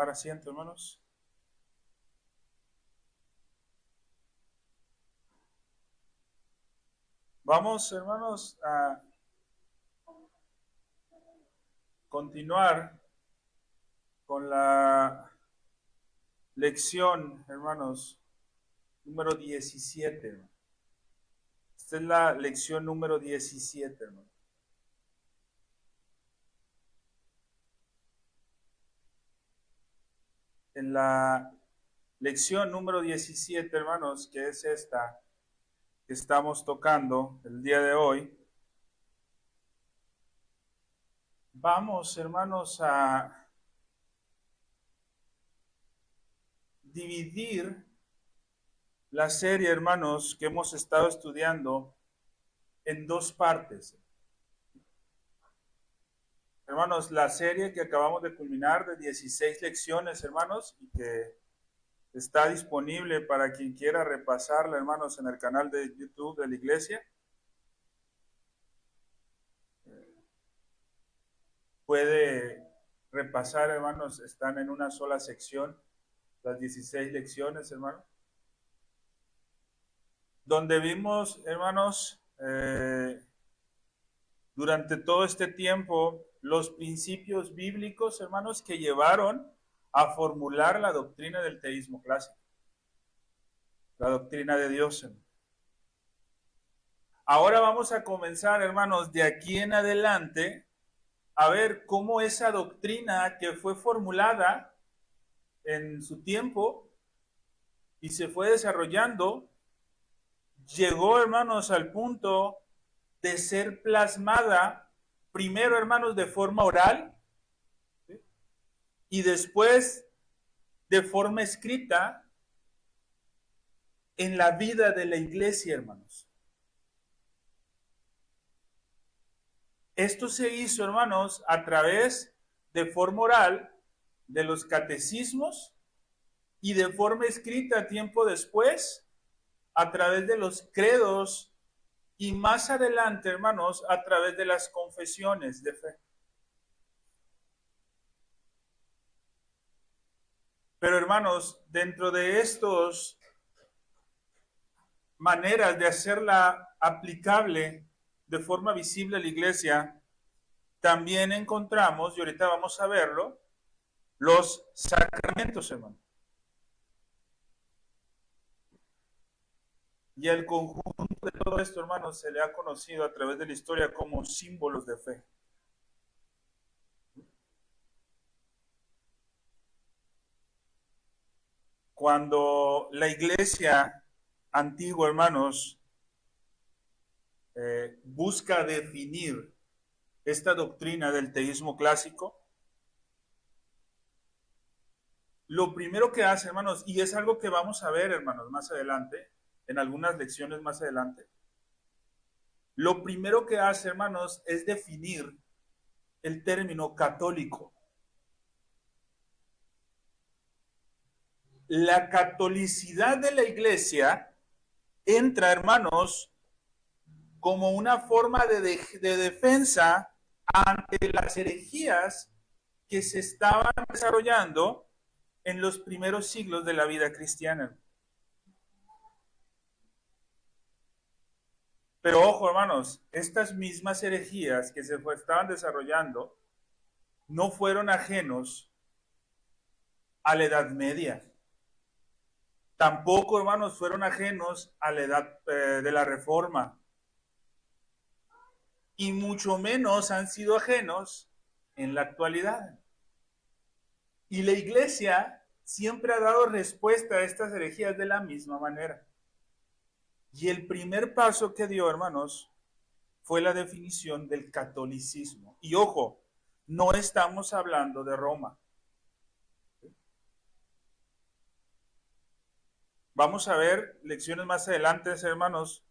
tomar asiento, hermanos. Vamos, hermanos, a continuar con la lección, hermanos, número 17. Esta es la lección número 17, hermanos. En la lección número 17, hermanos, que es esta que estamos tocando el día de hoy, vamos, hermanos, a dividir la serie, hermanos, que hemos estado estudiando en dos partes. Hermanos, la serie que acabamos de culminar de 16 lecciones, hermanos, y que está disponible para quien quiera repasarla, hermanos, en el canal de YouTube de la iglesia. Puede repasar, hermanos, están en una sola sección, las 16 lecciones, hermanos. Donde vimos, hermanos, durante todo este tiempo, los principios bíblicos, hermanos, que llevaron a formular la doctrina del teísmo clásico, la doctrina de Dios. Ahora vamos a comenzar, hermanos, de aquí en adelante, a ver cómo esa doctrina que fue formulada en su tiempo y se fue desarrollando, llegó, hermanos, al punto de ser plasmada, primero, hermanos, de forma oral, ¿sí? Y después de forma escrita en la vida de la iglesia, hermanos. Esto se hizo, hermanos, a través de forma oral de los catecismos y de forma escrita tiempo después a través de los credos y más adelante, hermanos, a través de las confesiones de fe. Pero, hermanos, dentro de estos maneras de hacerla aplicable de forma visible a la iglesia, también encontramos, y ahorita vamos a verlo, los sacramentos, hermano. Y el conjunto de todo esto, hermanos, se le ha conocido a través de la historia como símbolos de fe. Cuando la iglesia antigua, hermanos, busca definir esta doctrina del teísmo clásico, lo primero que hace, hermanos, y es algo que vamos a ver, hermanos, más adelante, en algunas lecciones más adelante, lo primero que hace, hermanos, es definir el término católico. La catolicidad de la iglesia entra, hermanos, como una forma de defensa ante las herejías que se estaban desarrollando en los primeros siglos de la vida cristiana. Pero ojo, hermanos, estas mismas herejías que se estaban desarrollando no fueron ajenos a la Edad Media. Tampoco, hermanos, fueron ajenos a la edad de la Reforma. Y mucho menos han sido ajenos en la actualidad. Y la iglesia siempre ha dado respuesta a estas herejías de la misma manera. Y el primer paso que dio, hermanos, fue la definición del catolicismo. Y ojo, no estamos hablando de Roma. Vamos a ver lecciones más adelante, hermanos,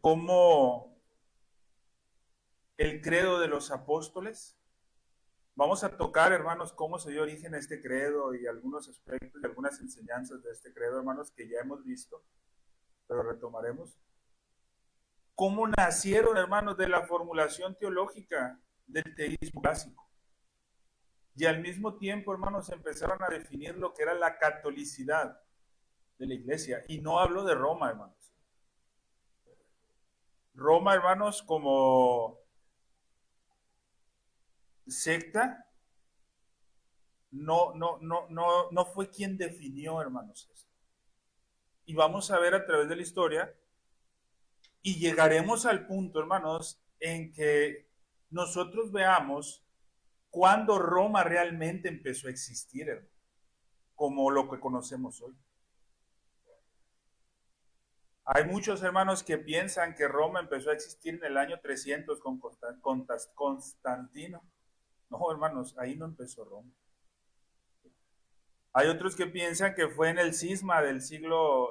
cómo el credo de los apóstoles. Vamos a tocar, hermanos, cómo se dio origen a este credo y algunos aspectos y algunas enseñanzas de este credo, hermanos, que ya hemos visto, pero retomaremos. Cómo nacieron, hermanos, de la formulación teológica del teísmo clásico. Y al mismo tiempo, hermanos, empezaron a definir lo que era la catolicidad de la iglesia. Y no hablo de Roma, hermanos. Roma, hermanos, como secta, no fue quien definió, hermanos, esto. Y vamos a ver a través de la historia y llegaremos al punto, hermanos, en que nosotros veamos cuándo Roma realmente empezó a existir, hermanos, como lo que conocemos hoy. Hay muchos hermanos que piensan que Roma empezó a existir en el año 300 con Constantino. No, hermanos, ahí no empezó Roma. Hay otros que piensan que fue en el cisma del siglo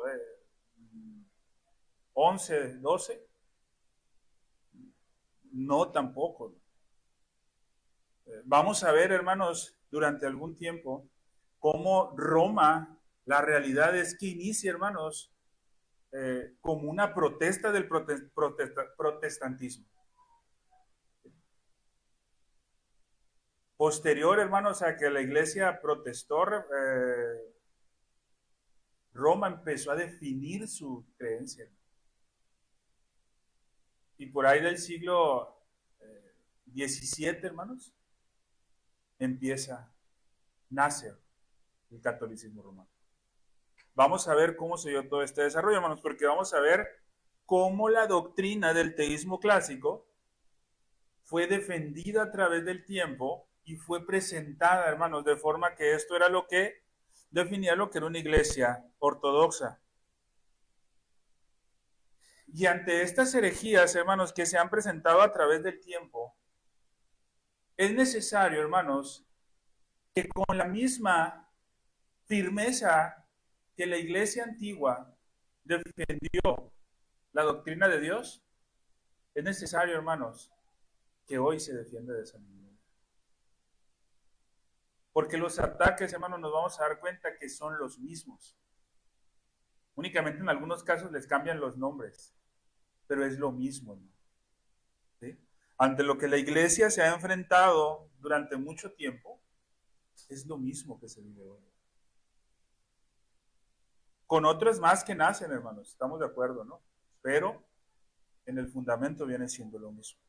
11, 12. No, tampoco. Vamos a ver, hermanos, durante algún tiempo, cómo Roma, la realidad es que inicia, hermanos, como una protesta del protestantismo. Posterior, hermanos, a que la iglesia protestó, Roma empezó a definir su creencia. Y por ahí del siglo XVII, hermanos, nace el catolicismo romano. Vamos a ver cómo se dio todo este desarrollo, hermanos, porque vamos a ver cómo la doctrina del teísmo clásico fue defendida a través del tiempo y fue presentada, hermanos, de forma que esto era lo que definía lo que era una iglesia ortodoxa. Y ante estas herejías, hermanos, que se han presentado a través del tiempo, es necesario, hermanos, que con la misma firmeza que la iglesia antigua defendió la doctrina de Dios, es necesario, hermanos, que hoy se defienda de esa manera. Porque los ataques, hermanos, nos vamos a dar cuenta que son los mismos. Únicamente en algunos casos les cambian los nombres, pero es lo mismo, hermano. ¿Sí? Ante lo que la iglesia se ha enfrentado durante mucho tiempo, es lo mismo que se vive hoy. Con otras más que nacen, hermanos, estamos de acuerdo, ¿no? Pero en el fundamento viene siendo lo mismo.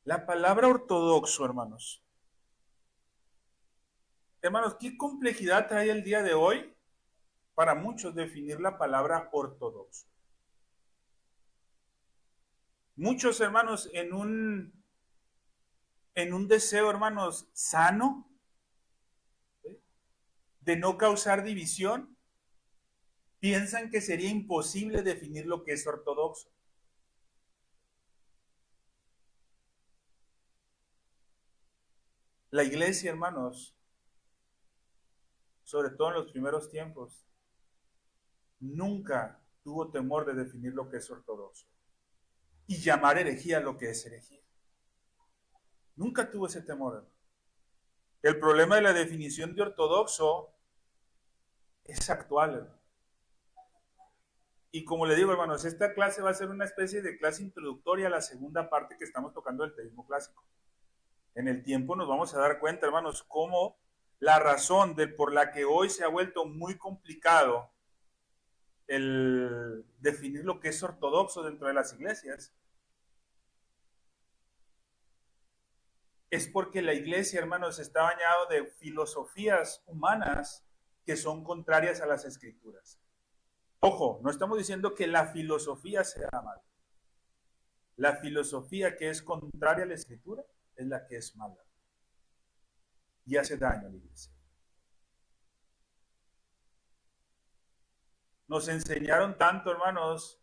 La palabra ortodoxo, hermanos. Hermanos, ¿qué complejidad trae el día de hoy para muchos definir la palabra ortodoxo? Muchos, hermanos, en un deseo, hermanos, sano, ¿sí?, de no causar división, piensan que sería imposible definir lo que es ortodoxo. La iglesia, hermanos, sobre todo en los primeros tiempos, nunca tuvo temor de definir lo que es ortodoxo y llamar herejía lo que es herejía. Nunca tuvo ese temor, hermano. El problema de la definición de ortodoxo es actual, hermano. Y como le digo, hermanos, esta clase va a ser una especie de clase introductoria a la segunda parte que estamos tocando del teísmo clásico. En el tiempo nos vamos a dar cuenta, hermanos, cómo la razón por la que hoy se ha vuelto muy complicado el definir lo que es ortodoxo dentro de las iglesias es porque la iglesia, hermanos, está bañado de filosofías humanas que son contrarias a las escrituras. Ojo, no estamos diciendo que la filosofía sea mala. La filosofía que es contraria a la escritura es la que es mala y hace daño a la iglesia. Nos enseñaron tanto, hermanos,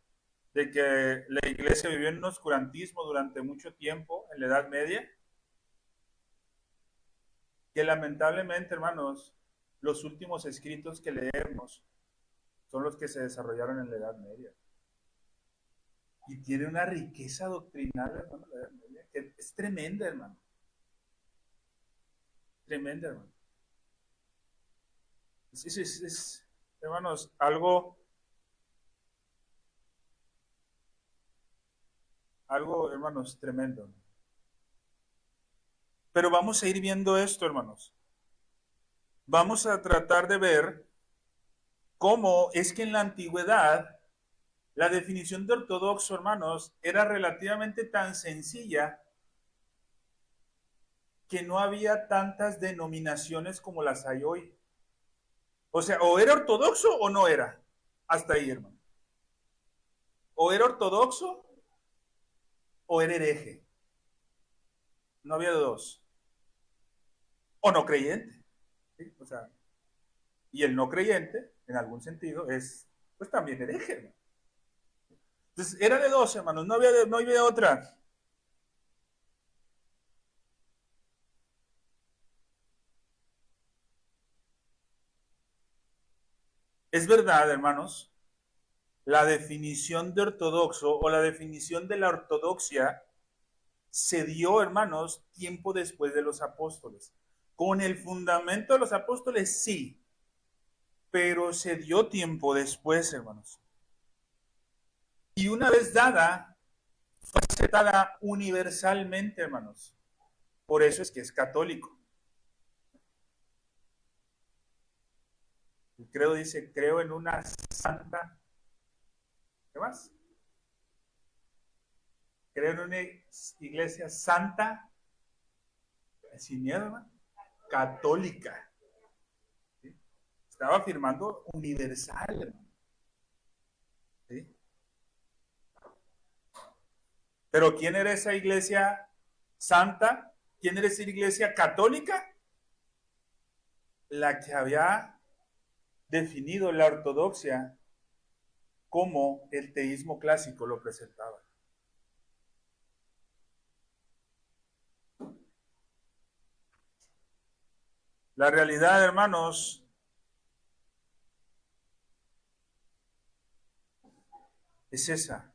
de que la iglesia vivió en un oscurantismo durante mucho tiempo, en la Edad Media, que lamentablemente, hermanos, los últimos escritos que leemos son los que se desarrollaron en la Edad Media. Y tiene una riqueza doctrinal, hermano, la Edad Media, que es tremenda, hermano. Tremenda, hermano. Hermanos, algo, hermanos, tremendo. Pero vamos a ir viendo esto, hermanos. Vamos a tratar de ver cómo es que en la antigüedad la definición de ortodoxo, hermanos, era relativamente tan sencilla que no había tantas denominaciones como las hay hoy. O sea, o era ortodoxo o no era. Hasta ahí, hermano. O era ortodoxo o era hereje. No había dos. O no creyente. ¿Sí? O sea, y el no creyente, en algún sentido, es pues también hereje, hermano. Entonces, era de dos, hermanos, no había otra. Es verdad, hermanos, la definición de ortodoxo o la definición de la ortodoxia se dio, hermanos, tiempo después de los apóstoles. Con el fundamento de los apóstoles, sí, pero se dio tiempo después, hermanos. Y una vez dada, fue aceptada universalmente, hermanos. Por eso es que es católico. El credo dice, creo en una santa, ¿qué más? Creo en una iglesia santa, sin miedo, hermano, católica. ¿Sí? Estaba afirmando universal, hermano. ¿Sí? Pero ¿quién era esa iglesia santa? ¿Quién era esa iglesia católica? La que había definido la ortodoxia como el teísmo clásico lo presentaba. La realidad, hermanos, es esa.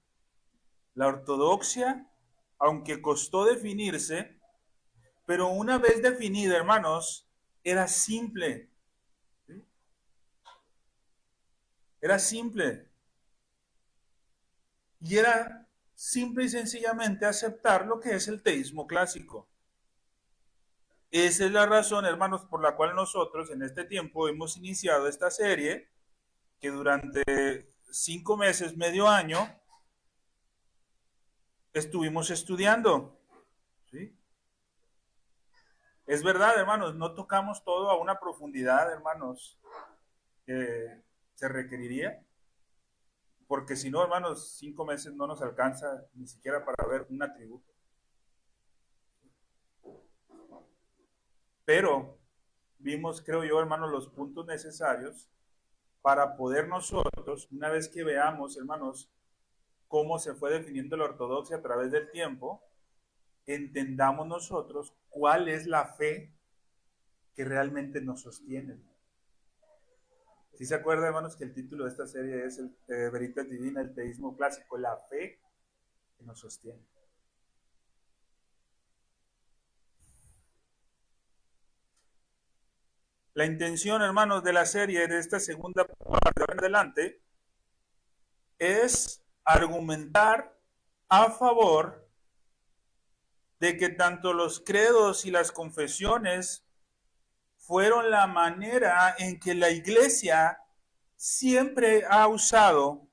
La ortodoxia, aunque costó definirse, pero una vez definida, hermanos, era simple. ¿Sí? Era simple. Y era simple y sencillamente aceptar lo que es el teísmo clásico. Esa es la razón, hermanos, por la cual nosotros en este tiempo hemos iniciado esta serie que durante 5 meses, medio año, estuvimos estudiando. ¿Sí? Es verdad, hermanos, no tocamos todo a una profundidad, hermanos, que se requeriría, porque si no, hermanos, 5 meses no nos alcanza ni siquiera para ver un atributo. Pero vimos, creo yo, hermanos, los puntos necesarios para poder nosotros, una vez que veamos, hermanos, cómo se fue definiendo la ortodoxia a través del tiempo, entendamos nosotros cuál es la fe que realmente nos sostiene. ¿Sí se acuerdan, hermanos, que el título de esta serie es Veritas Divina, el teísmo clásico, la fe que nos sostiene? La intención, hermanos, de la serie, de esta segunda parte de adelante, es argumentar a favor de que tanto los credos y las confesiones fueron la manera en que la iglesia siempre ha usado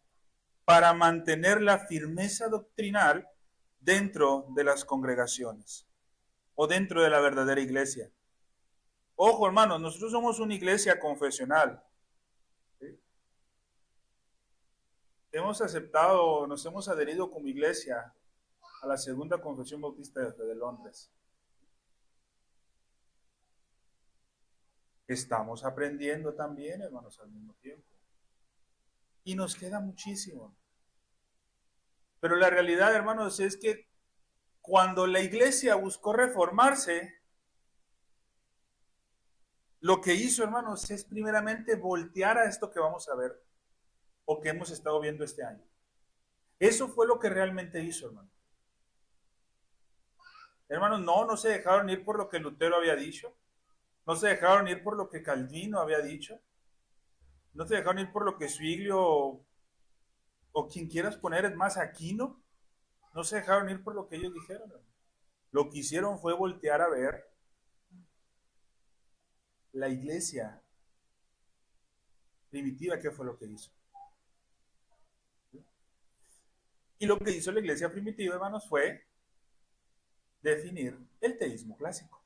para mantener la firmeza doctrinal dentro de las congregaciones o dentro de la verdadera iglesia. Ojo, hermanos, nosotros somos una iglesia confesional. ¿Sí? Hemos aceptado, nos hemos adherido como iglesia a la Segunda Confesión Bautista de Londres. Estamos aprendiendo también, hermanos, al mismo tiempo. Y nos queda muchísimo. Pero la realidad, hermanos, es que cuando la iglesia buscó reformarse, lo que hizo, hermanos, es primeramente voltear a esto que vamos a ver o que hemos estado viendo este año. Eso fue lo que realmente hizo, hermano. Hermanos, no se dejaron ir por lo que Lutero había dicho, no se dejaron ir por lo que Calvino había dicho, no se dejaron ir por lo que Zwinglio o quien quieras poner, es más, Aquino, no se dejaron ir por lo que ellos dijeron. Hermano. Lo que hicieron fue voltear a ver la iglesia primitiva, ¿qué fue lo que hizo? Y lo que hizo la iglesia primitiva, hermanos, fue definir el teísmo clásico.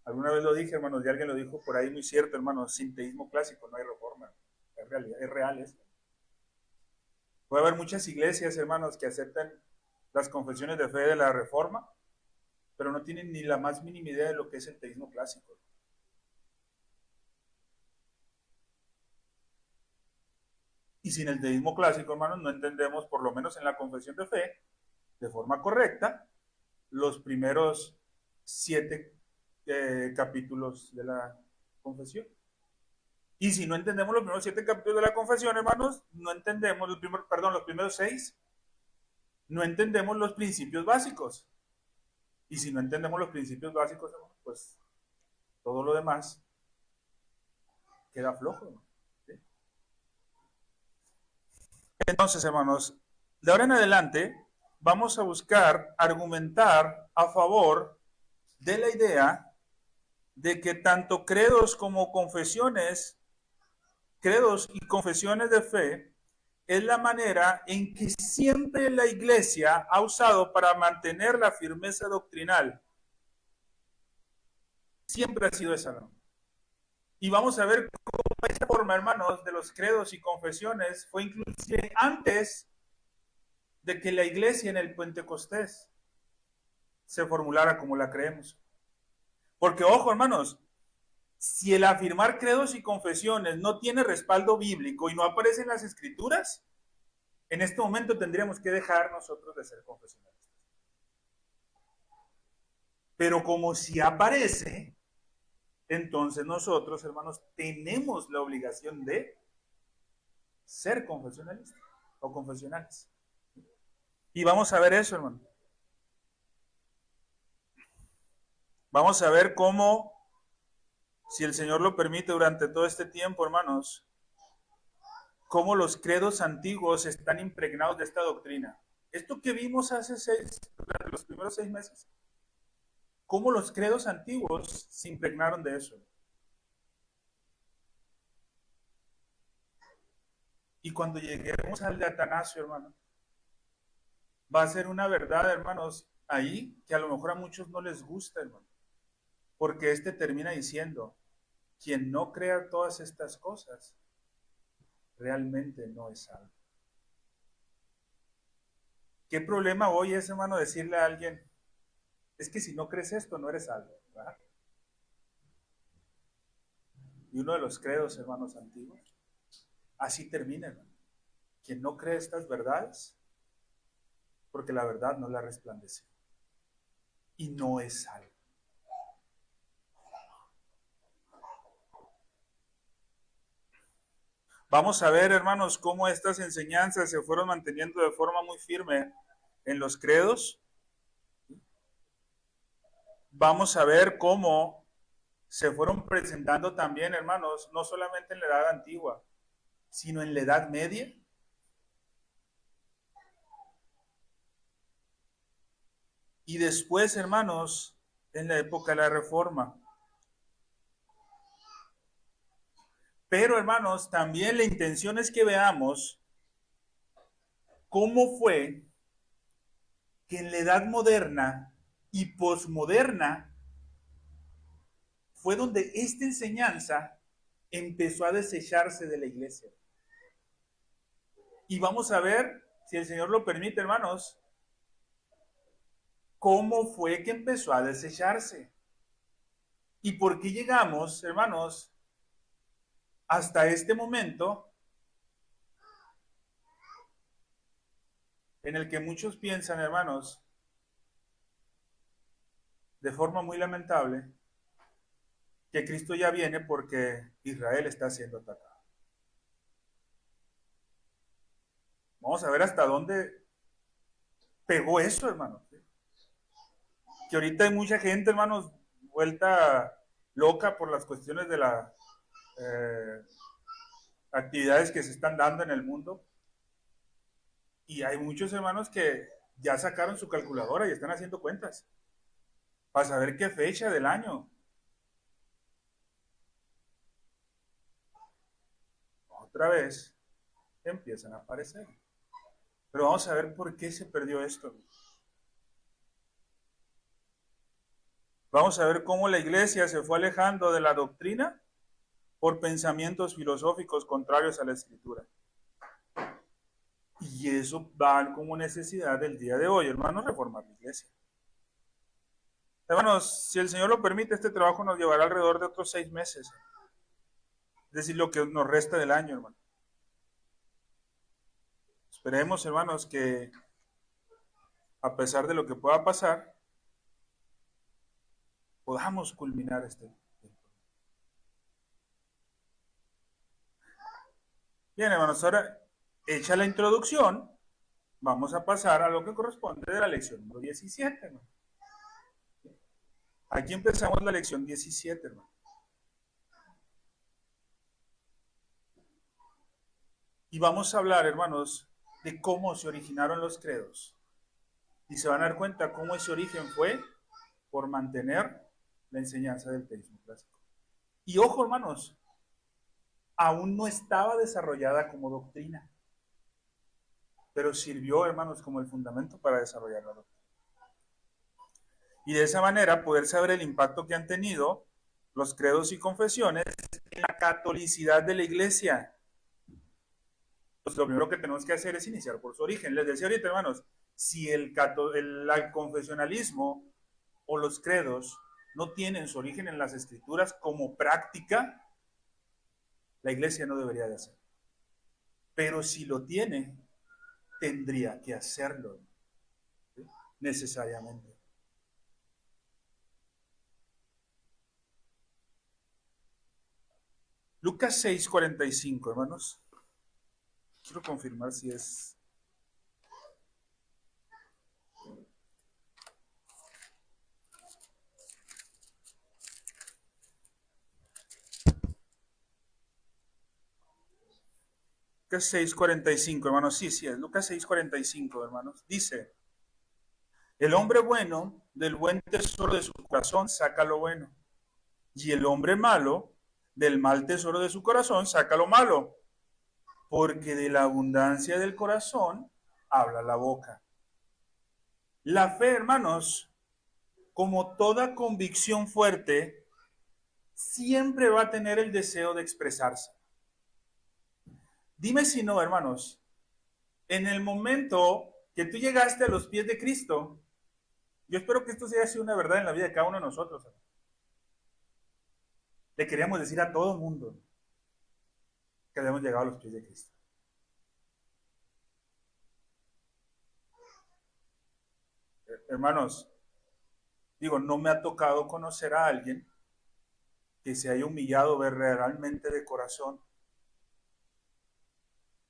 Alguna vez lo dije, hermanos, y alguien lo dijo por ahí muy cierto, hermanos, sin teísmo clásico no hay reforma. Es realidad, es real eso. Puede haber muchas iglesias, hermanos, que aceptan las confesiones de fe de la reforma, pero no tienen ni la más mínima idea de lo que es el teísmo clásico. Y sin el teísmo clásico, hermanos, no entendemos, por lo menos en la confesión de fe, de forma correcta, los primeros 7 capítulos de la confesión. Y si no entendemos los primeros 7 capítulos de la confesión, hermanos, no entendemos los primeros 6, no entendemos los principios básicos. Y si no entendemos los principios básicos, pues todo lo demás queda flojo, ¿no? ¿Sí? Entonces, hermanos, de ahora en adelante vamos a buscar argumentar a favor de la idea de que tanto credos como confesiones, credos y confesiones de fe, es la manera en que siempre la iglesia ha usado para mantener la firmeza doctrinal. Siempre ha sido esa, ¿no? Y vamos a ver cómo esta forma, hermanos, de los credos y confesiones fue inclusive antes de que la iglesia en el Pentecostés se formulara como la creemos. Porque, ojo, hermanos, si el afirmar credos y confesiones no tiene respaldo bíblico y no aparece en las escrituras, en este momento tendríamos que dejar nosotros de ser confesionalistas. Pero como si aparece, entonces nosotros, hermanos, tenemos la obligación de ser confesionalistas o confesionales. Y vamos a ver eso, hermano. Vamos a ver cómo, si el Señor lo permite durante todo este tiempo, hermanos, cómo los credos antiguos están impregnados de esta doctrina. Esto que vimos durante los primeros 6 meses, cómo los credos antiguos se impregnaron de eso. Y cuando lleguemos al de Atanasio, hermano, va a ser una verdad, hermanos, ahí que a lo mejor a muchos no les gusta, hermano. Porque este termina diciendo, quien no crea todas estas cosas, realmente no es salvo. ¿Qué problema hoy es, hermano, decirle a alguien, es que si no crees esto, no eres salvo, ¿verdad? Y uno de los credos, hermanos antiguos, así termina, hermano. Quien no cree estas verdades, porque la verdad no la resplandece. Y no es salvo. Vamos a ver, hermanos, cómo estas enseñanzas se fueron manteniendo de forma muy firme en los credos. Vamos a ver cómo se fueron presentando también, hermanos, no solamente en la edad antigua, sino en la edad media. Y después, hermanos, en la época de la Reforma. Pero, hermanos, también la intención es que veamos cómo fue que en la edad moderna y posmoderna fue donde esta enseñanza empezó a desecharse de la iglesia. Y vamos a ver, si el Señor lo permite, hermanos, cómo fue que empezó a desecharse. Y por qué llegamos, hermanos, hasta este momento en el que muchos piensan, hermanos, de forma muy lamentable, que Cristo ya viene porque Israel está siendo atacado. Vamos a ver hasta dónde pegó eso, hermanos. Que ahorita hay mucha gente, hermanos, vuelta loca por las cuestiones de las actividades que se están dando en el mundo. Y hay muchos hermanos que ya sacaron su calculadora y están haciendo cuentas para saber qué fecha del año otra vez empiezan a aparecer. Pero vamos a ver por qué se perdió esto. Vamos a ver cómo la iglesia se fue alejando de la doctrina por pensamientos filosóficos contrarios a la escritura. Y eso va como necesidad del día de hoy, hermanos, reformar la iglesia. Hermanos, si el Señor lo permite, este trabajo nos llevará alrededor de otros 6 meses. Es decir, lo que nos resta del año, hermano. Esperemos, hermanos, que a pesar de lo que pueda pasar, podamos culminar este tiempo. Bien, hermanos, ahora hecha la introducción, vamos a pasar a lo que corresponde de la lección número 17, hermano. Aquí empezamos la lección 17, hermano. Y vamos a hablar, hermanos, de cómo se originaron los credos. Y se van a dar cuenta cómo ese origen fue por mantener la enseñanza del teísmo clásico. Y ojo, hermanos, aún no estaba desarrollada como doctrina, pero sirvió, hermanos, como el fundamento para desarrollar la doctrina. Y de esa manera poder saber el impacto que han tenido los credos y confesiones en la catolicidad de la iglesia. Pues lo primero que tenemos que hacer es iniciar por su origen. Les decía ahorita, hermanos, si el confesionalismo o los credos no tienen su origen en las escrituras como práctica, la iglesia no debería de hacerlo. Pero si lo tiene, tendría que hacerlo, ¿sí? Necesariamente. Lucas 6:45, hermanos. Quiero confirmar si es... Lucas 6:45, hermanos. Sí, es. Lucas 6:45, hermanos. Dice, el hombre bueno del buen tesoro de su corazón saca lo bueno. Y el hombre malo del mal tesoro de su corazón saca lo malo. Porque de la abundancia del corazón habla la boca. La fe, hermanos, como toda convicción fuerte, siempre va a tener el deseo de expresarse. Dime si no, hermanos, en el momento que tú llegaste a los pies de Cristo, yo espero que esto haya sido una verdad en la vida de cada uno de nosotros. Le queríamos decir a todo el mundo que habíamos llegado a los pies de Cristo. Hermanos, digo, no me ha tocado conocer a alguien que se haya humillado realmente de corazón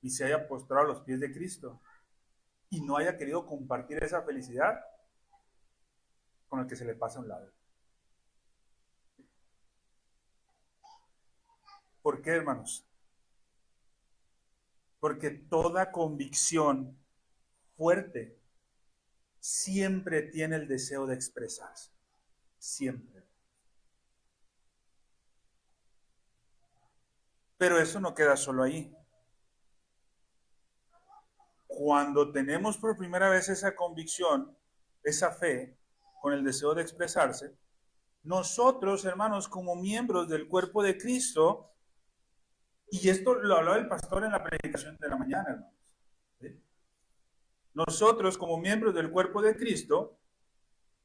y se haya postrado a los pies de Cristo y no haya querido compartir esa felicidad con el que se le pasa a un lado. ¿Por qué, hermanos? Porque toda convicción fuerte siempre tiene el deseo de expresarse. Siempre. Pero eso no queda solo ahí. Cuando tenemos por primera vez esa convicción, esa fe, con el deseo de expresarse, nosotros, hermanos, como miembros del cuerpo de Cristo, y esto lo hablaba el pastor en la predicación de la mañana, hermanos, ¿sí? Nosotros, como miembros del cuerpo de Cristo,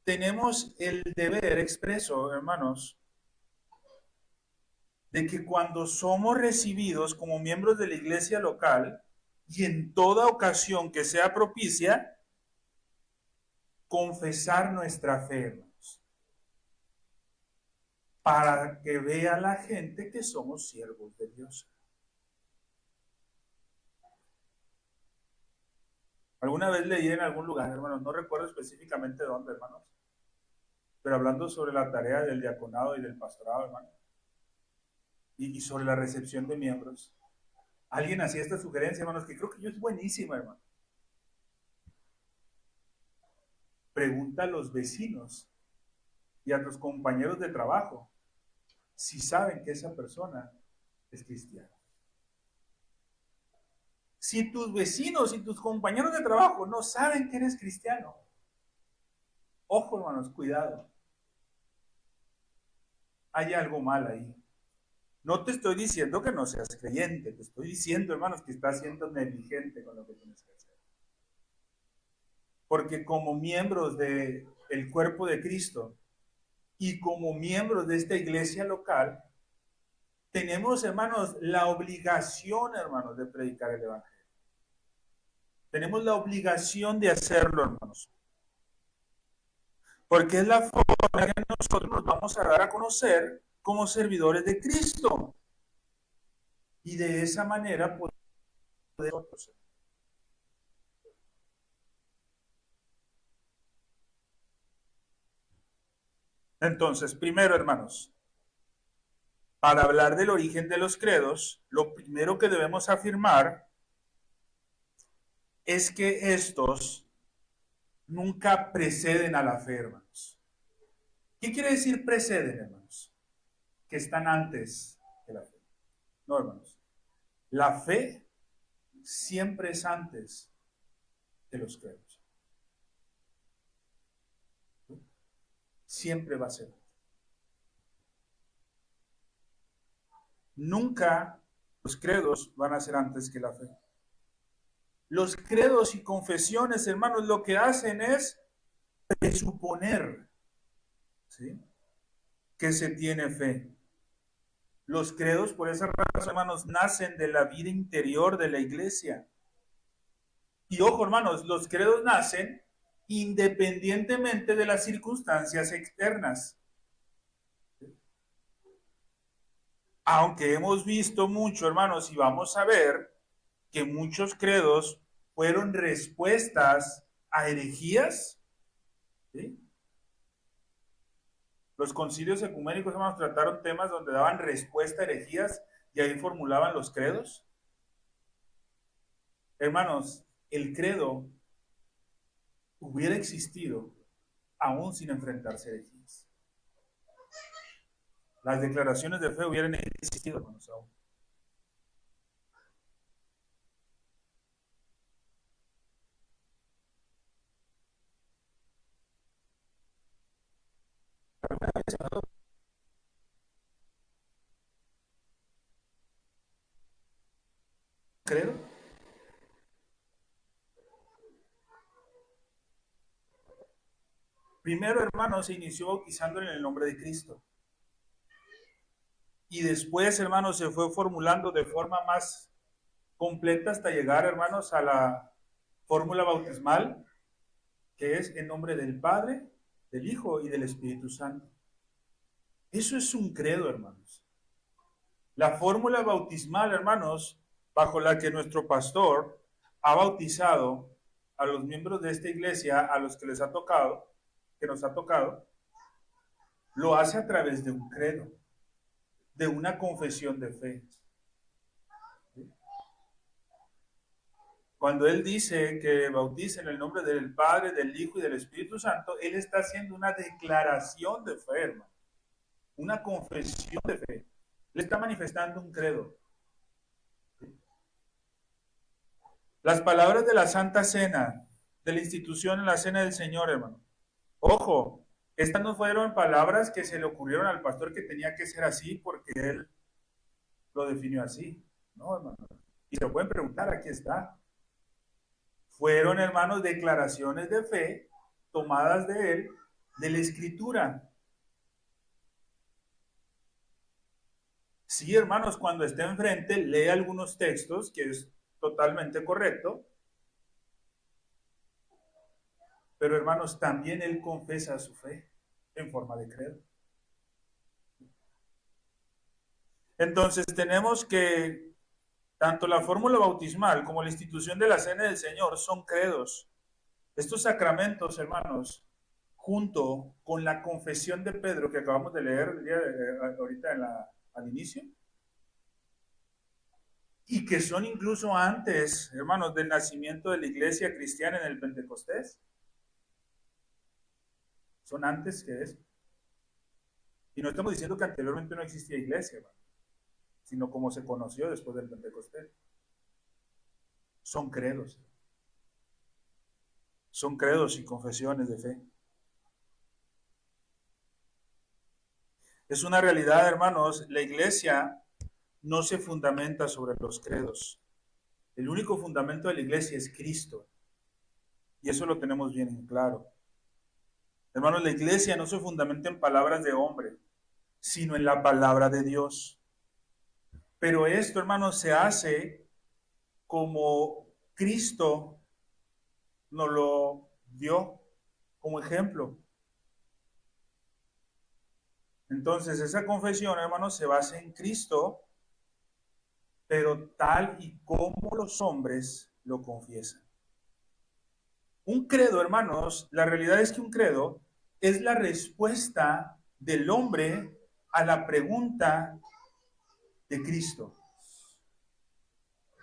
tenemos el deber expreso, hermanos, de que cuando somos recibidos como miembros de la iglesia local y en toda ocasión que sea propicia, confesar nuestra fe, hermanos, para que vea la gente que somos siervos de Dios. Alguna vez leí en algún lugar, hermanos, no recuerdo específicamente dónde, hermanos, pero hablando sobre la tarea del diaconado y del pastorado, hermanos, y sobre la recepción de miembros, alguien hacía esta sugerencia, hermanos, que creo que yo es buenísima, hermano. Pregunta a los vecinos y a los compañeros de trabajo si saben que esa persona es cristiana. Si tus vecinos y tus compañeros de trabajo no saben que eres cristiano, ojo hermanos, cuidado. Hay algo mal ahí. No te estoy diciendo que no seas creyente, te estoy diciendo, hermanos, que estás siendo negligente con lo que tienes que hacer. Porque como miembros del cuerpo de Cristo y como miembros de esta iglesia local, tenemos, hermanos, la obligación, hermanos, de predicar el evangelio. Tenemos la obligación de hacerlo, hermanos. Porque es la forma en que nosotros nos vamos a dar a conocer como servidores de Cristo. Y de esa manera podemos. Entonces, primero, hermanos, para hablar del origen de los credos, lo primero que debemos afirmar es que estos nunca preceden a la fe, hermanos. ¿Qué quiere decir preceden, hermanos? Que están antes que la fe. No, hermanos. La fe siempre es antes de los credos. Siempre va a ser. Nunca los credos van a ser antes que la fe. Los credos y confesiones, hermanos, lo que hacen es presuponer, ¿sí?, que se tiene fe. Los credos, por esa razón, hermanos, nacen de la vida interior de la iglesia. Y ojo, hermanos, los credos nacen independientemente de las circunstancias externas. Aunque hemos visto mucho, hermanos, y vamos a ver que muchos credos fueron respuestas a herejías, ¿sí? Los concilios ecuménicos, hermanos, trataron temas donde daban respuesta a herejías y ahí formulaban los credos. Hermanos, el credo hubiera existido aún sin enfrentarse a herejías. Las declaraciones de fe hubieran existido, hermanos, aún. ¿Credo? Primero, hermanos, se inició bautizando en el nombre de Cristo. Y después, hermanos, se fue formulando de forma más completa hasta llegar, hermanos, a la fórmula bautismal, que es en nombre del Padre, del Hijo y del Espíritu Santo. Eso es un credo, hermanos. La fórmula bautismal, hermanos, bajo la que nuestro pastor ha bautizado a los miembros de esta iglesia, a los que les ha tocado, que nos ha tocado, lo hace a través de un credo, de una confesión de fe. Cuando él dice que bautiza en el nombre del Padre, del Hijo y del Espíritu Santo, él está haciendo una declaración de fe, hermano, una confesión de fe. Le está manifestando un credo. Las palabras de la Santa Cena, de la institución en la Cena del Señor, hermano. Ojo, estas no fueron palabras que se le ocurrieron al pastor que tenía que ser así porque él lo definió así. No, hermano. Y se lo pueden preguntar, aquí está. Fueron, hermanos, declaraciones de fe tomadas de él, de la Escritura. Sí, hermanos, cuando esté enfrente, lee algunos textos, que es totalmente correcto. Pero, hermanos, también él confesa su fe en forma de credo. Entonces, tenemos que tanto la fórmula bautismal como la institución de la Cena del Señor son credos. Estos sacramentos, hermanos, junto con la confesión de Pedro que acabamos de leer ahorita al inicio, y que son incluso antes, hermanos, del nacimiento de la iglesia cristiana en el Pentecostés, son antes que eso. Y no estamos diciendo que anteriormente no existía iglesia, hermano, sino como se conoció después del Pentecostés. son credos. Son credos y confesiones de fe. Es una realidad, hermanos, la iglesia no se fundamenta sobre los credos. El único fundamento de la iglesia es Cristo. Y eso lo tenemos bien en claro. Hermanos, la iglesia no se fundamenta en palabras de hombre, sino en la palabra de Dios. Pero esto, hermanos, se hace como Cristo nos lo dio como ejemplo. Entonces, esa confesión, hermanos, se basa en Cristo, pero tal y como los hombres lo confiesan. Un credo, hermanos, la realidad es que un credo es la respuesta del hombre a la pregunta de Cristo.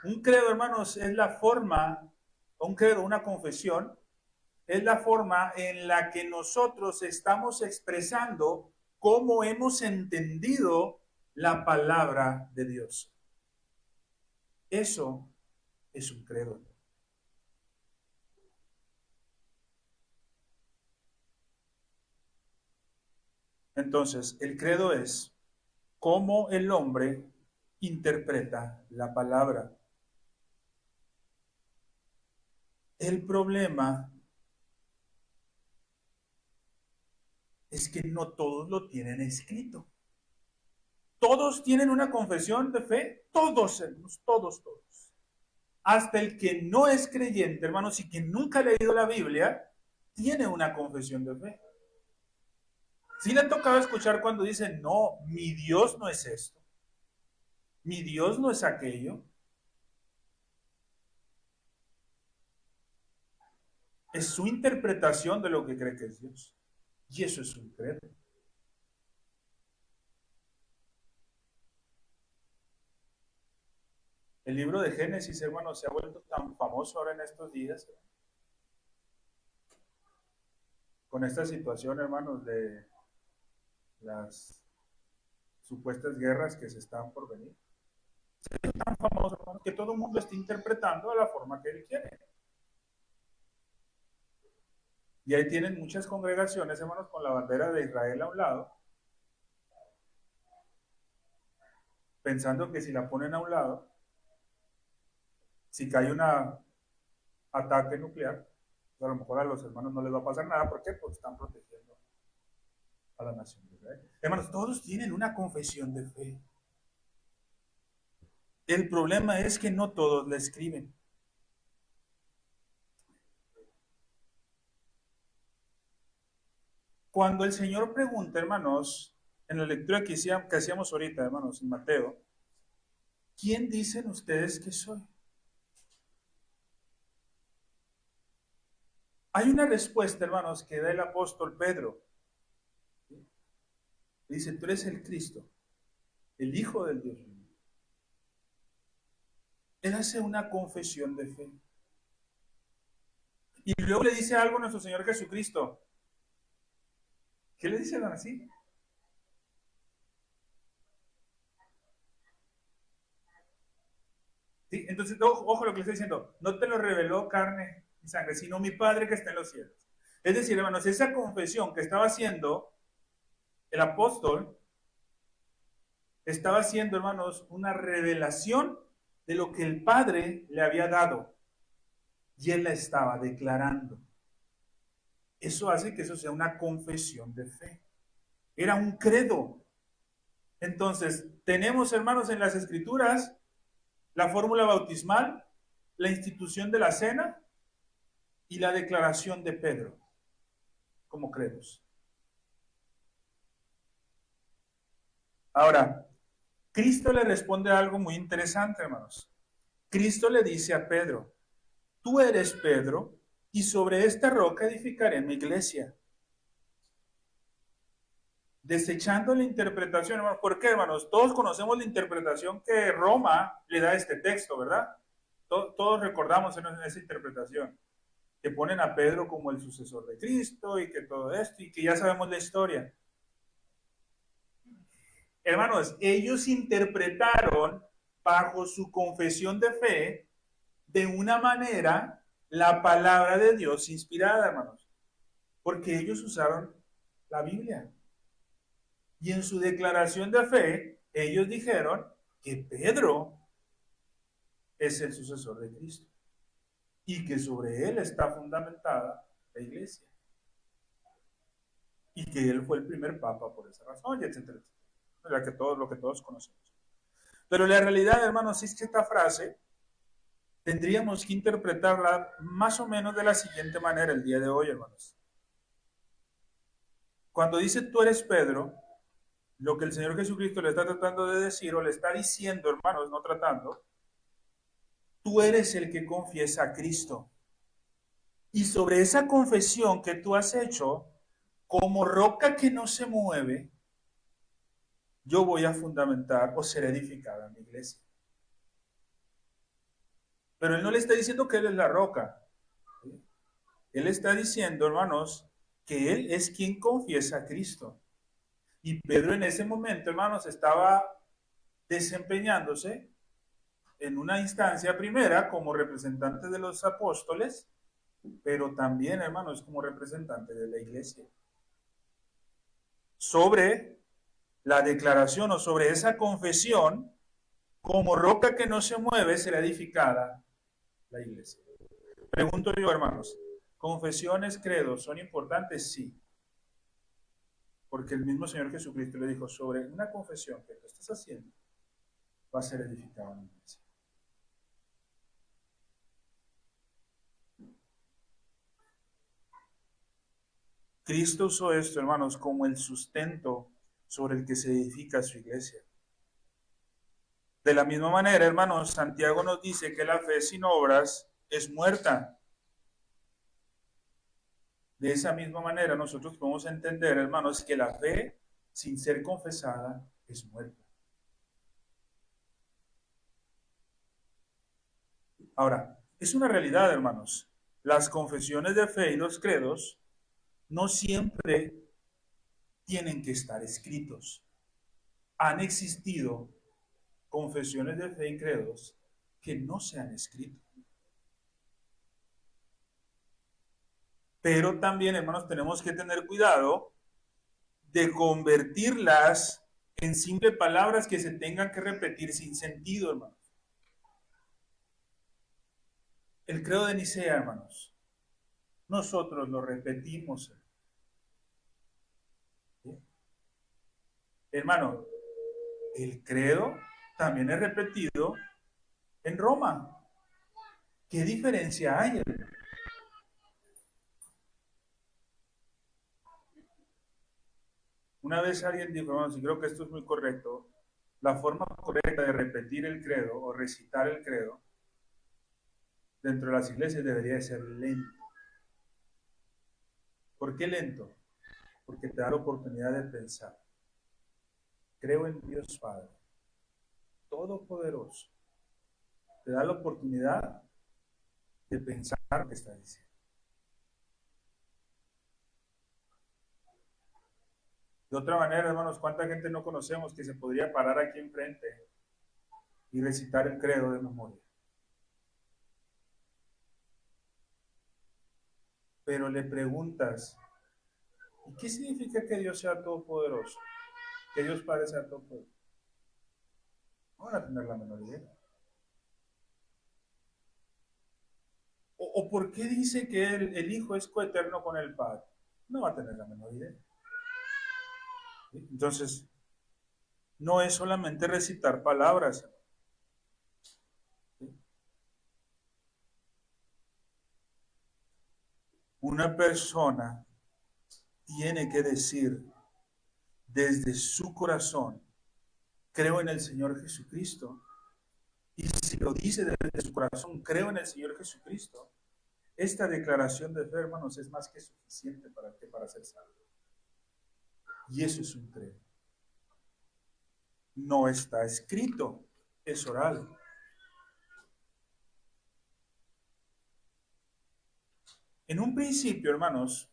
Un credo, hermanos, es la forma, un credo, una confesión, es la forma en la que nosotros estamos expresando cómo hemos entendido la palabra de Dios. Eso es un credo. Entonces, el credo es cómo el hombre interpreta la palabra. El problema es que no todos lo tienen escrito. Todos tienen una confesión de fe, todos, hermanos, todos. Hasta el que no es creyente, hermanos, y que nunca ha leído la Biblia, tiene una confesión de fe. ¿Sí le ha tocado escuchar cuando dicen, no, mi Dios no es esto, mi Dios no es aquello? Es su interpretación de lo que cree que es Dios. Y eso es un credo. El libro de Génesis, hermanos, se ha vuelto tan famoso ahora en estos días, con esta situación, hermanos, de las supuestas guerras que se están por venir. Es tan famoso, hermanos, que todo el mundo está interpretando de la forma que él quiere. Y ahí tienen muchas congregaciones, hermanos, con la bandera de Israel a un lado, pensando que si la ponen a un lado, si cae un ataque nuclear, pues a lo mejor a los hermanos no les va a pasar nada. ¿Por qué? Porque están protegiendo a la nación de Israel. Hermanos, todos tienen una confesión de fe. El problema es que no todos la escriben. Cuando el Señor pregunta, hermanos, en la lectura que hacíamos ahorita, hermanos, en Mateo, ¿quién dicen ustedes que soy? Hay una respuesta, hermanos, que da el apóstol Pedro. Dice, tú eres el Cristo, el Hijo del Dios vivo. Él hace una confesión de fe. Y luego le dice algo a nuestro Señor Jesucristo. ¿Qué le dice así? ¿Sí? Entonces, ojo lo que le estoy diciendo. No te lo reveló carne y sangre, sino mi Padre que está en los cielos. Es decir, hermanos, esa confesión que estaba haciendo el apóstol, estaba haciendo, hermanos, una revelación de lo que el Padre le había dado. Y él la estaba declarando. Eso hace que eso sea una confesión de fe. Era un credo. Entonces, tenemos, hermanos, en las Escrituras la fórmula bautismal, la institución de la cena y la declaración de Pedro como credos. Ahora, Cristo le responde algo muy interesante, hermanos. Cristo le dice a Pedro, tú eres Pedro, y sobre esta roca edificaré mi iglesia. Desechando la interpretación, hermanos. ¿Por qué, hermanos? Todos conocemos la interpretación que Roma le da a este texto, ¿verdad? Todos recordamos en esa interpretación, que ponen a Pedro como el sucesor de Cristo y que todo esto, y que ya sabemos la historia. Hermanos, ellos interpretaron bajo su confesión de fe de una manera la palabra de Dios inspirada, hermanos, porque ellos usaron la Biblia. Y en su declaración de fe, ellos dijeron que Pedro es el sucesor de Cristo y que sobre él está fundamentada la iglesia y que él fue el primer papa por esa razón, y etcétera, etcétera. Lo que todos conocemos. Pero la realidad, hermanos, es que esta frase tendríamos que interpretarla más o menos de la siguiente manera el día de hoy, hermanos. Cuando dice tú eres Pedro, lo que el Señor Jesucristo le está tratando de decir, o le está diciendo, hermanos, no tratando, tú eres el que confiesa a Cristo. Y sobre esa confesión que tú has hecho, como roca que no se mueve, yo voy a fundamentar o ser edificada en mi iglesia. Pero él no le está diciendo que él es la roca. Él está diciendo, hermanos, que él es quien confiesa a Cristo. Y Pedro en ese momento, hermanos, estaba desempeñándose en una instancia primera como representante de los apóstoles, pero también, hermanos, como representante de la iglesia. Sobre la declaración o sobre esa confesión, como roca que no se mueve, será edificada la iglesia. Pregunto yo, hermanos, ¿confesiones, credos son importantes? Sí. Porque el mismo Señor Jesucristo le dijo, sobre una confesión que tú estás haciendo, va a ser edificada la iglesia. Cristo usó esto, hermanos, como el sustento sobre el que se edifica su iglesia. De la misma manera, hermanos, Santiago nos dice que la fe sin obras es muerta. De esa misma manera, nosotros podemos entender, hermanos, que la fe sin ser confesada es muerta. Ahora, es una realidad, hermanos. Las confesiones de fe y los credos no siempre tienen que estar escritos. Han existido confesiones de fe y credos que no se han escrito. Pero también, hermanos, tenemos que tener cuidado de convertirlas en simples palabras que se tengan que repetir sin sentido, hermanos. El credo de Nicea, hermanos, nosotros lo repetimos. ¿Sí? Hermano, el credo también es repetido en Roma. ¿Qué diferencia hay, hermano? Una vez alguien dijo, hermanos, y creo que esto es muy correcto, la forma correcta de repetir el credo o recitar el credo dentro de las iglesias debería de ser lento. ¿Por qué lento? Porque te da la oportunidad de pensar. Creo en Dios Padre, Todopoderoso. Te da la oportunidad de pensar lo que está diciendo. De otra manera, hermanos, ¿cuánta gente no conocemos que se podría parar aquí enfrente y recitar el credo de memoria? Pero le preguntas, ¿y qué significa que Dios sea todopoderoso? Que Dios Padre sea todopoderoso. No van a tener la menor idea. ¿O por qué dice que el Hijo es coeterno con el Padre? No va a tener la menor idea. ¿Sí? Entonces, no es solamente recitar palabras. ¿Sí? Una persona tiene que decir desde su corazón, creo en el Señor Jesucristo. Y si lo dice desde su corazón, creo en el Señor Jesucristo, esta declaración de fe, hermanos, es más que suficiente para ser salvo. Y eso es un credo. No está escrito, es oral. En un principio, hermanos,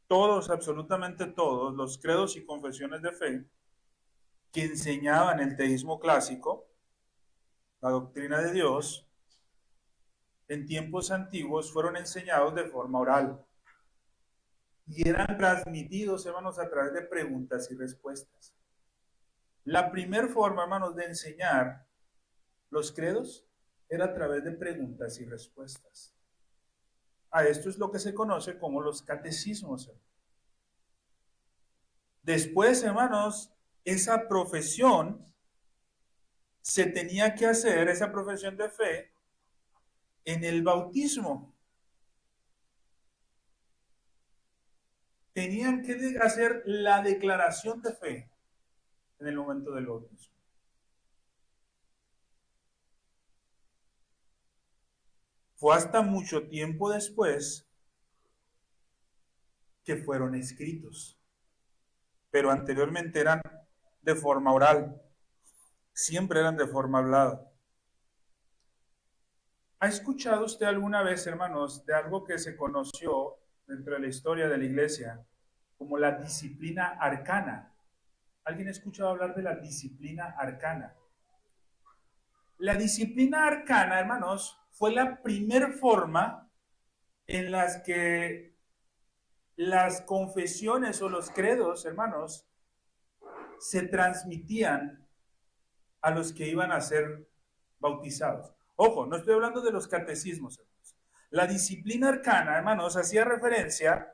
todos, absolutamente todos, los credos y confesiones de fe que enseñaban el teísmo clásico, la doctrina de Dios, en tiempos antiguos fueron enseñados de forma oral y eran transmitidos, hermanos, a través de preguntas y respuestas. La primera forma, hermanos, de enseñar los credos era a través de preguntas y respuestas. A esto es lo que se conoce como los catecismos. Después, hermanos, esa profesión se tenía que hacer, esa profesión de fe, en el bautismo. Tenían que hacer la declaración de fe en el momento del bautismo. Fue hasta mucho tiempo después que fueron escritos, pero anteriormente eran de forma oral, siempre eran de forma hablada. ¿Ha escuchado usted alguna vez, hermanos, de algo que se conoció dentro de la historia de la iglesia como la disciplina arcana? ¿Alguien ha escuchado hablar de la disciplina arcana? La disciplina arcana, hermanos, fue la primera forma en las que las confesiones o los credos, hermanos, se transmitían a los que iban a ser bautizados. Ojo, no estoy hablando de los catecismos, hermanos. La disciplina arcana, hermanos, hacía referencia,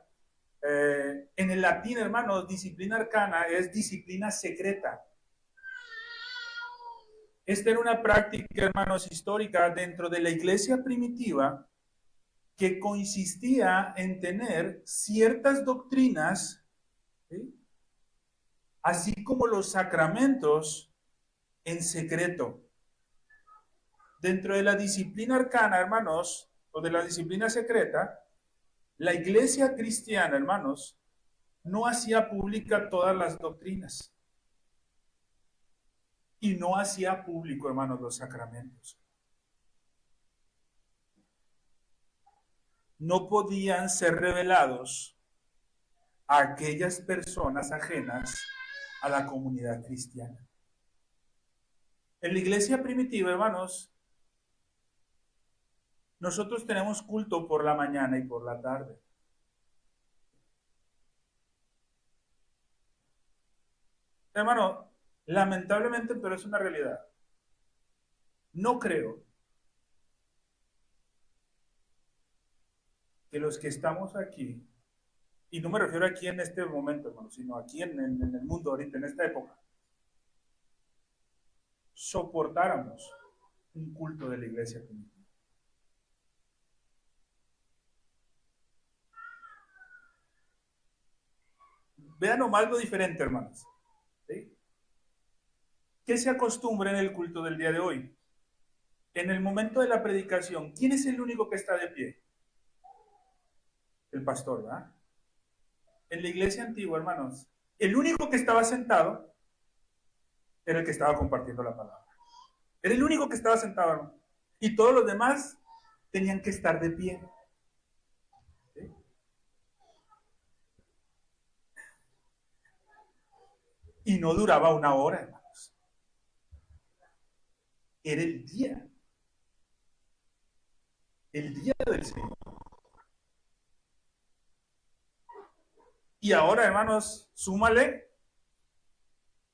en el latín, hermanos, disciplina arcana es disciplina secreta. Esta era una práctica, hermanos, histórica dentro de la iglesia primitiva que consistía en tener ciertas doctrinas, ¿sí?, así como los sacramentos, en secreto. Dentro de la disciplina arcana, hermanos, o de la disciplina secreta, la iglesia cristiana, hermanos, no hacía pública todas las doctrinas y no hacía público, hermanos, los sacramentos. No podían ser revelados a aquellas personas ajenas a la comunidad cristiana. En la iglesia primitiva, hermanos, nosotros tenemos culto por la mañana y por la tarde. Hermano, lamentablemente, pero es una realidad. No creo que los que estamos aquí, y no me refiero aquí en este momento, hermano, sino aquí en el mundo ahorita, en esta época, soportáramos un culto de la iglesia primitiva. Vean nomás lo diferente, hermanos. ¿Sí? ¿Qué se acostumbra en el culto del día de hoy? En el momento de la predicación, ¿quién es el único que está de pie? El pastor, ¿verdad? En la iglesia antigua, hermanos, el único que estaba sentado era el que estaba compartiendo la palabra. Era el único que estaba sentado, hermano. Y todos los demás tenían que estar de pie. ¿Sí? Y no duraba una hora, hermanos. Era el día del Señor. Y ahora, hermanos, súmale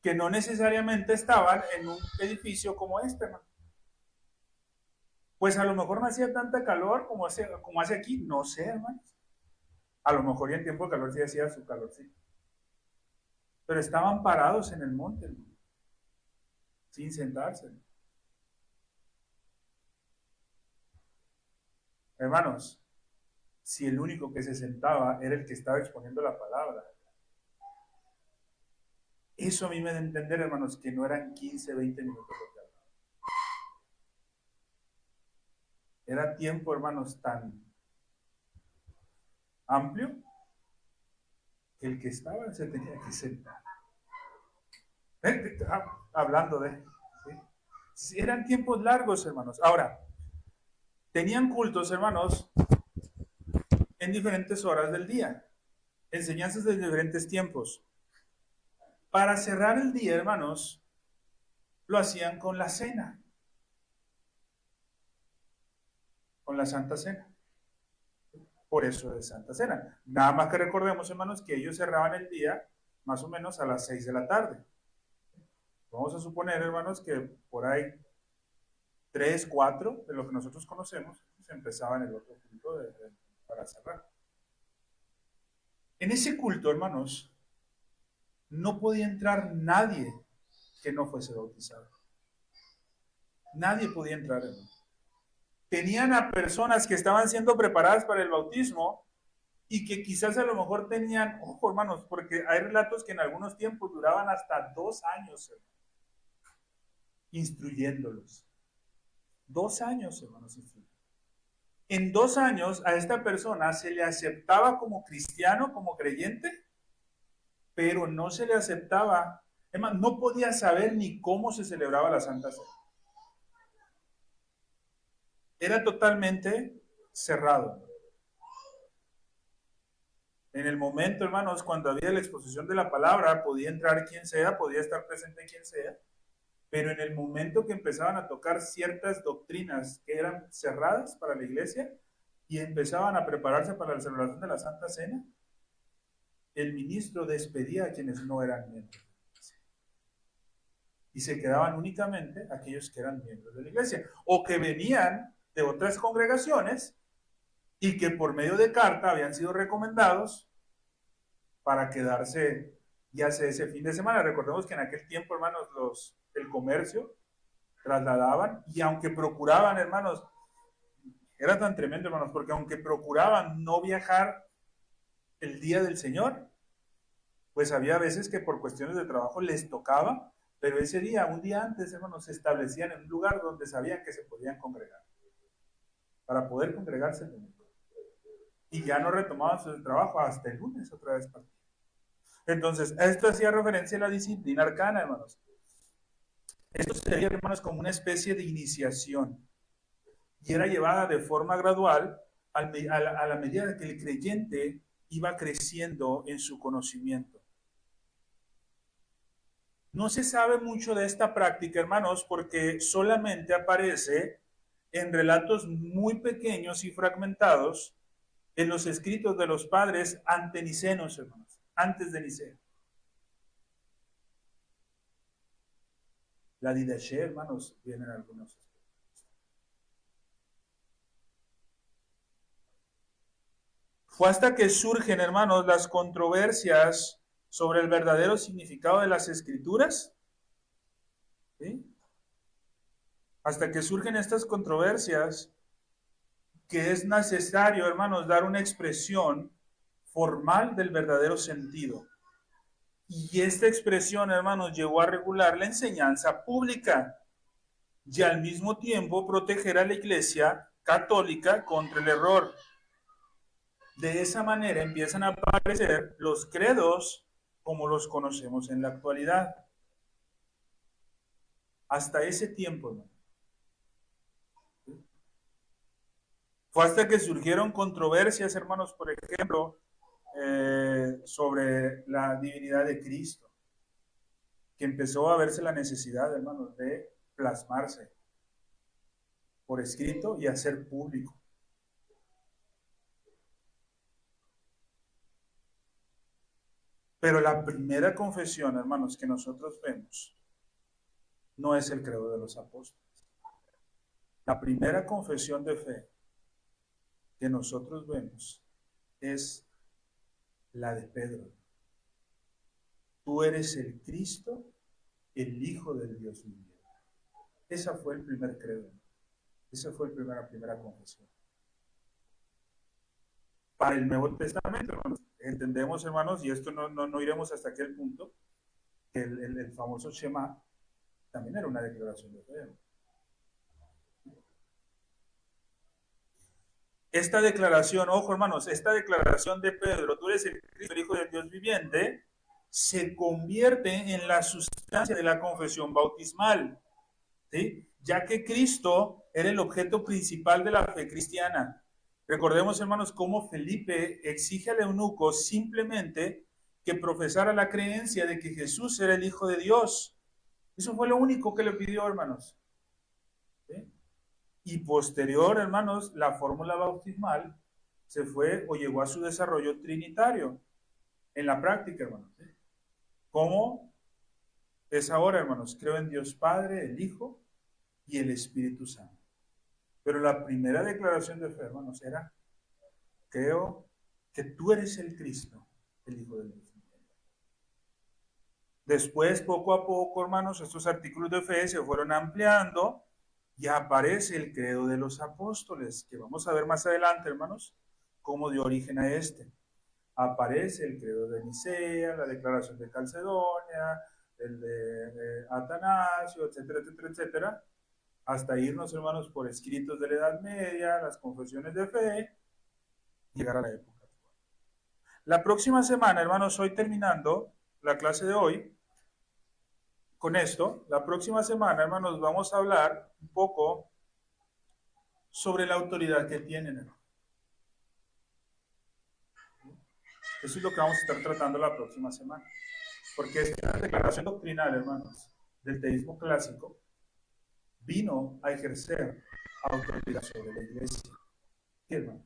que no necesariamente estaban en un edificio como este, hermano. Pues a lo mejor no hacía tanta calor como hace aquí, no sé, hermanos. A lo mejor ya en tiempo de calor sí hacía su calorcito. Pero estaban parados en el monte, hermano, sin sentarse. Hermanos, si el único que se sentaba era el que estaba exponiendo la palabra, eso a mí me da a entender, hermanos, que no eran 15, 20 minutos lo que hablaba. Era tiempo, hermanos, tan amplio que el que estaba se tenía que sentar. Hablando de... ¿sí? Eran tiempos largos, hermanos. Ahora, tenían cultos, hermanos, en diferentes horas del día. Enseñanzas de diferentes tiempos. Para cerrar el día, hermanos, lo hacían con la cena. con la Santa Cena. Por eso de Santa Cena. Nada más que recordemos, hermanos, que ellos cerraban el día más o menos a las 6 de la tarde. Vamos a suponer, hermanos, que por ahí 3, 4 de lo que nosotros conocemos, pues empezaba en el otro culto para cerrar. En ese culto, hermanos, no podía entrar nadie que no fuese bautizado. Nadie podía entrar, hermanos. Tenían a personas que estaban siendo preparadas para el bautismo y que quizás a lo mejor tenían, ojo hermanos, porque hay relatos que en algunos tiempos duraban hasta 2 años, hermanos, instruyéndolos. 2 años, hermanos, instruyendo. En 2 años a esta persona se le aceptaba como cristiano, como creyente, pero no se le aceptaba, además, no podía saber ni cómo se celebraba la Santa Cena. Era totalmente cerrado. En el momento, hermanos, cuando había la exposición de la palabra, podía entrar quien sea, podía estar presente quien sea, pero en el momento que empezaban a tocar ciertas doctrinas que eran cerradas para la iglesia y empezaban a prepararse para la celebración de la Santa Cena, el ministro despedía a quienes no eran miembros de la iglesia. Y se quedaban únicamente aquellos que eran miembros de la iglesia o que venían de otras congregaciones y que por medio de carta habían sido recomendados para quedarse ya sea ese fin de semana. Recordemos que en aquel tiempo, hermanos, el comercio trasladaban y aunque procuraban, hermanos, era tan tremendo, hermanos, porque aunque procuraban no viajar el día del Señor, pues había veces que por cuestiones de trabajo les tocaba, pero ese día, un día antes, hermanos, se establecían en un lugar donde sabían que se podían congregar, para poder congregarse el domingo. Y ya no retomaban su trabajo hasta el lunes otra vez partían. Entonces, esto hacía referencia a la disciplina arcana, hermanos. Esto sería, hermanos, como una especie de iniciación. Y era llevada de forma gradual a la medida que el creyente iba creciendo en su conocimiento. No se sabe mucho de esta práctica, hermanos, porque solamente aparece en relatos muy pequeños y fragmentados en los escritos de los padres antenicenos, hermanos, antes de Nicea. La Didache, hermanos, vienen algunos aspectos. Fue hasta que surgen, hermanos, las controversias sobre el verdadero significado de las escrituras, ¿sí? Hasta que surgen estas controversias, que es necesario, hermanos, dar una expresión formal del verdadero sentido. Y esta expresión, hermanos, llegó a regular la enseñanza pública y al mismo tiempo proteger a la Iglesia católica contra el error. De esa manera empiezan a aparecer los credos como los conocemos en la actualidad. Hasta ese tiempo, hermanos. Fue hasta que surgieron controversias, hermanos, por ejemplo, sobre la divinidad de Cristo, que empezó a verse la necesidad, hermanos, de plasmarse por escrito y hacer público. Pero la primera confesión, hermanos, que nosotros vemos, no es el credo de los apóstoles. La primera confesión de fe que nosotros vemos es la de Pedro. Tú eres el Cristo, el Hijo del Dios viviente. Esa fue el primer credo. Esa fue la primera confesión. Para el Nuevo Testamento, hermanos, entendemos, hermanos, y esto no iremos hasta aquel punto, que el famoso Shema también era una declaración de fe. Esta declaración, ojo hermanos, esta declaración de Pedro, tú eres el Cristo, el Hijo del Dios viviente, se convierte en la sustancia de la confesión bautismal, ¿sí? Ya que Cristo era el objeto principal de la fe cristiana. Recordemos, hermanos, cómo Felipe exige al eunuco simplemente que profesara la creencia de que Jesús era el Hijo de Dios. Eso fue lo único que le pidió, hermanos. ¿Sí? Y posterior, hermanos, la fórmula bautismal se fue o llegó a su desarrollo trinitario en la práctica, hermanos. ¿Cómo es ahora, hermanos? Creo en Dios Padre, el Hijo y el Espíritu Santo. Pero la primera declaración de fe, hermanos, era: creo que tú eres el Cristo, el Hijo de Dios. Después, poco a poco, hermanos, estos artículos de fe se fueron ampliando y aparece el credo de los apóstoles, que vamos a ver más adelante, hermanos, cómo dio origen a este. Aparece el credo de Nicea, la declaración de Calcedonia, el de Atanasio, etcétera, etcétera, etcétera, hasta irnos, hermanos, por escritos de la Edad Media, las confesiones de fe, y llegar a la época. La próxima semana, hermanos, hoy terminando la clase de hoy, con esto, la próxima semana, hermanos, vamos a hablar un poco sobre la autoridad que tienen, hermanos. Eso es lo que vamos a estar tratando la próxima semana. Porque esta declaración doctrinal, hermanos, del teísmo clásico, vino a ejercer autoridad sobre la iglesia. ¿Sí, hermano?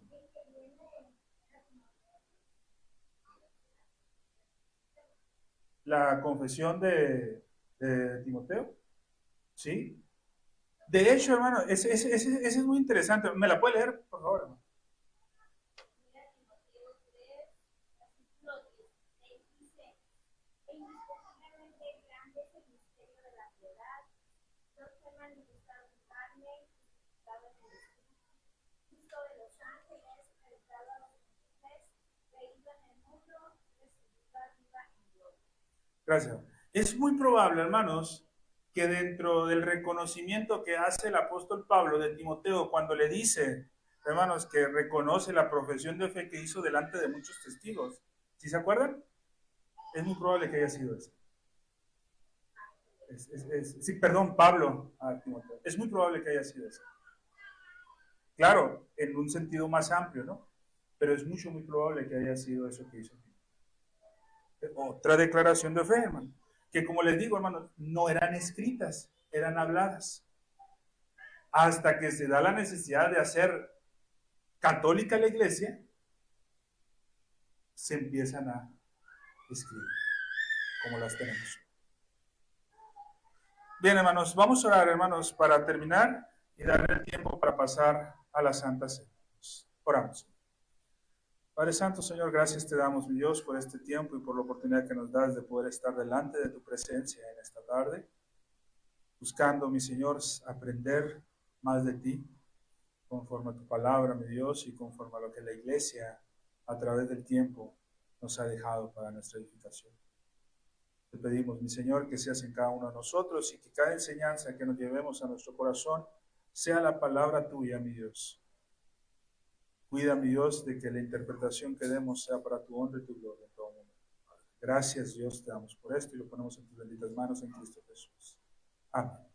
La confesión de Timoteo, ¿sí? De hecho, hermano, ese es muy interesante. ¿Me la puede leer, por favor, hermano? Gracias. Es muy probable, hermanos, que dentro del reconocimiento que hace el apóstol Pablo de Timoteo cuando le dice, hermanos, que reconoce la profesión de fe que hizo delante de muchos testigos, ¿sí se acuerdan? Es muy probable que haya sido eso. Sí, perdón, Pablo a Timoteo. Es muy probable que haya sido eso. Claro, en un sentido más amplio, ¿no? Pero es muy probable que haya sido eso que hizo. Otra declaración de fe, hermano, que como les digo, hermanos, no eran escritas, eran habladas. Hasta que se da la necesidad de hacer católica la iglesia, se empiezan a escribir, como las tenemos. Bien, hermanos, vamos a orar, hermanos, para terminar y darle el tiempo para pasar a la Santa Cena. Oramos. Padre Santo, Señor, gracias te damos, mi Dios, por este tiempo y por la oportunidad que nos das de poder estar delante de tu presencia en esta tarde, buscando, mi Señor, aprender más de ti, conforme a tu palabra, mi Dios, y conforme a lo que la iglesia, a través del tiempo, nos ha dejado para nuestra edificación. Te pedimos, mi Señor, que seas en cada uno de nosotros y que cada enseñanza que nos llevemos a nuestro corazón sea la palabra tuya, mi Dios. Cuida, mi Dios, de que la interpretación que demos sea para tu honra y tu gloria en todo momento. Gracias, Dios, te damos por esto y lo ponemos en tus benditas manos en Cristo Jesús. Amén.